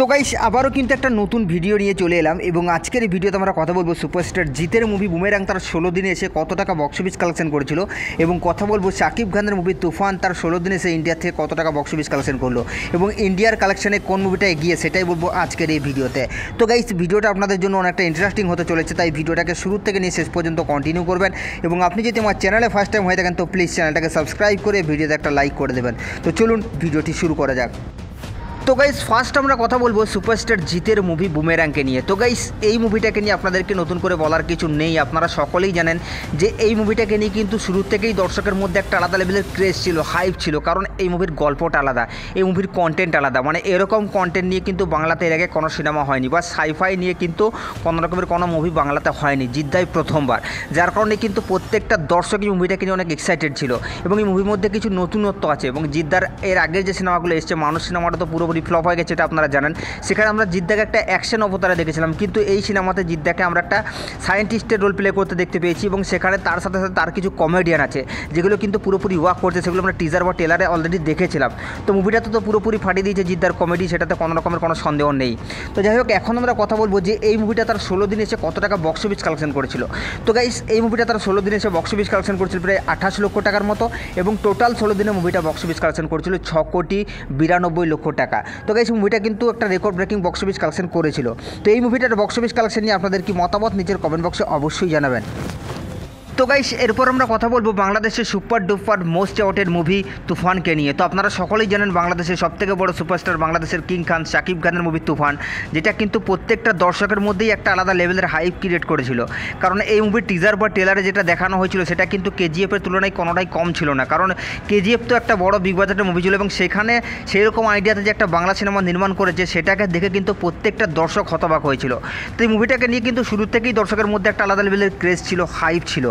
তো গাইস আবারও কিন্তু একটা নতুন ভিডিও নিয়ে চলে এলাম এবং আজকের এই ভিডিওতে আমরা কথা বলবো সুপারস্টার জিতের মুভি বুমেরাং তার 16 দিনে এসে কত টাকা বক্স অফিস কালেকশন করেছিল এবং কথা বলবো শাকিব খানের মুভি তুফান তার 16 দিনে এসে ইন্ডিয়া থেকে কত টাকা বক্স অফিস কালেকশন করলো এবং ইন্ডিয়ার কালেকশনে কোন মুভিটা এগিয়ে সেটাই বলবো আজকের এই ভিডিওতে। তো গাইস ভিডিওটা আপনাদের জন্য অনেকটা ইন্টারেস্টিং হতে চলেছে, তাই ভিডিওটাকে শুরু থেকে নিয়ে শেষ পর্যন্ত কন্টিনিউ করবেন এবং আপনি যদি আমার চ্যানেলে ফার্স্ট টাইম হয়ে থাকেন তো প্লিজ চ্যানেলটাকে সাবস্ক্রাইব করে ভিডিওতে একটা লাইক করে দেবেন। তো চলুন ভিডিওটি শুরু করা যাক। তো গাইস ফার্স্ট আমরা কথা বলবো সুপারস্টার জিতের মুভি বুমেরাংকে নিয়ে। তো গাইস এই মুভিটাকে নিয়ে আপনাদেরকে নতুন করে বলার কিছু নেই, আপনারা সকলেই জানেন যে এই মুভিটাকে নিয়ে কিন্তু শুরু থেকেই দর্শকের মধ্যে একটা আলাদা লেভেলের ক্রেজ ছিল, হাইপ ছিল, কারণ এই মুভির গল্পটা আলাদা, এই মুভির কন্টেন্ট আলাদা। মানে এরকম কন্টেন্ট নিয়ে কিন্তু বাংলাতে এর আগে কোনো সিনেমা হয়নি বা সাইফাই নিয়ে কিন্তু কোনো রকমের কোনো মুভি বাংলাতে হয়নি, জিদ্দাই প্রথমবার, যার কারণে কিন্তু প্রত্যেকটা দর্শক এই মুভিটাকে নিয়ে অনেক এক্সাইটেড ছিল এবং এই মুভির মধ্যে কিছু নতুনত্ব আছে। এবং জিদ্দার এর আগের যে সিনেমাগুলো এসছে, মানুষ সিনেমাটা তো পুরোপুরি ফ্লপ হয়ে গেছে, এটা আপনারা জানেন। সেখানে আমরা জিদ্দাকে একটা অ্যাকশন অবতারে দেখেছিলাম, কিন্তু এই সিনেমাতে জিদ্দাকে আমরা একটা সায়েন্টিস্টের রোল প্লে করতে দেখতে পেয়েছি এবং সেখানে তার সাথে সাথে তার কিছু কমেডিয়ান আছে যেগুলো কিন্তু পুরোপুরি ওয়ার্ক করছে, সেগুলো আমরা টিজার বা ট্রেলারে অলরেডি দেখেছিলাম। তো মুভিটাতে তো পুরোপুরি ফাটিয়ে দিয়েছে জিদ্দার কমেডি, সেটাতে কোনো রকমের কোনো সন্দেহ নেই। তো যাই হোক, এখন আমরা কথা বলবো যে এই মুভিটা তার 16 দিনে এসে কত টাকা বক্স অফিস কালেকশন করেছিল। তো গাইস এই মুভিটা তার 16 দিনে এসে বক্স অফিস কালেকশন করেছিল প্রায় 28 লক্ষ টাকার মতো এবং টোটাল 16 দিনে মুভিটা বক্স অফিস কালেকশন করেছিল 6,92,00,000 টাকা। তো গাইস মুভিটা কিন্তু একটা record breaking box office collection করেছিল। তো এই মুভিটার বক্স অফিস কালেকশন নিয়ে আপনাদের কি মতামত নিচের কমেন্ট বক্সে অবশ্যই জানাবেন। তো গাইস এরপর আমরা কথা বলবো বাংলাদেশের super duper most awarded movie তুফানকে নিয়ে। তো আপনারা সকলেই জানেন বাংলাদেশের সবথেকে বড় সুপারস্টার বাংলাদেশের কিং খান শাকিব খানের মুভি তুফান, যেটা কিন্তু প্রত্যেকটা দর্শকের মধ্যেই একটা আলাদা লেভেলের হাইপ ক্রিয়েট করেছিল, কারণ এই মুভির টিজার বা ট্রেলারে যেটা দেখানো হয়েছিল সেটা কিন্তু কেজিএফের তুলনায় কোনোটাই কম ছিল না, কারণ কেজিএফ তো একটা বড় বিগ বাজেটের মুভি ছিল এবং সেখানে সেরকম আইডিয়াতে যে একটা বাংলা সিনেমা নির্মাণ করেছে সেটাকে দেখে কিন্তু প্রত্যেকটা দর্শক হতবাক হয়েছিল। তো এই মুভিটাকে নিয়ে কিন্তু শুরু থেকেই দর্শকের মধ্যে একটা আলাদা লেভেলের ক্রেজ ছিল, হাইপ ছিল,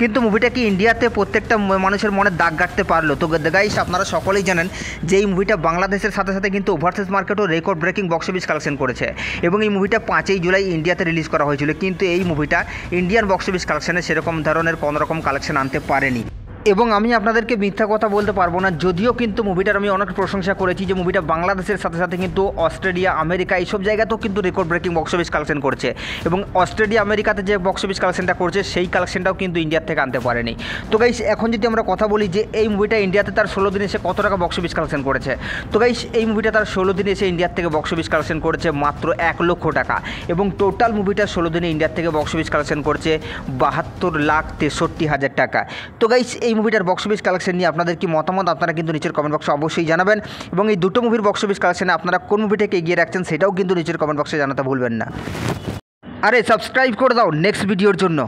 কিন্তু মুভিটা কি ইন্ডিয়াতে প্রত্যেকটা মানুষের মনে দাগ কাটতে পারলো? তো গাইস আপনারা সকলেই জানেন যে এই মুভিটা বাংলাদেশের সাথে সাথে কিন্তু ওভারসিজ মার্কেটও record breaking box office collection করেছে এবং এই মুভিটা 5 জুলাই ইন্ডিয়াতে রিলিজ করা হয়েছিল, কিন্তু এই মুভিটা ইন্ডিয়ান বক্স অফিস কালেকশনে সেরকম ধরনের কোনো রকম কালেকশন আনতে পারেনি। এবং আমি আপনাদেরকে মিথ্যা কথা বলতে পারবো না, যদিও কিন্তু মুভিটার আমি অনেক প্রশংসা করেছি যে মুভিটা বাংলাদেশের সাথে সাথে কিন্তু অস্ট্রেলিয়া, আমেরিকা এইসব জায়গাতেও কিন্তু record breaking box office collection করছে এবং অস্ট্রেলিয়া, আমেরিকাতে যে বক্স অফিস কালেকশনটা করছে সেই কালেকশনটাও কিন্তু ইন্ডিয়ার থেকে আনতে পারেনি। তো গাইস এখন যদি আমরা কথা বলি যে এই মুভিটা ইন্ডিয়াতে তার 16 দিনে এসে কত টাকা বক্স অফিস কালেকশন করেছে, তো গাইস এই মুভিটা তার 16 দিনে এসে ইন্ডিয়ার থেকে বক্স অফিস কালেকশন করেছে মাত্র 1 লক্ষ টাকা এবং টোটাল মুভিটা 16 দিনে ইন্ডিয়ার থেকে বক্স অফিস কালেকশন করছে 72,63,000 টাকা। তো গাইস এই মুভিটার বক্স অফিস কালেকশন নিয়ে আপনাদের কি মতামত আপনারা কিন্তু নিচের কমেন্ট বক্সে অবশ্যই জানাবেন এবং এই দুটো মুভির বক্স অফিস কালেকশনে আপনারা কোন মুভিটাকে এগিয়ে রাখছেন সেটাও কিন্তু নিচের কমেন্ট বক্সে জানাতে ভুলবেন না। আরে সাবস্ক্রাইব করে দাও নেক্সট ভিডিওর জন্য।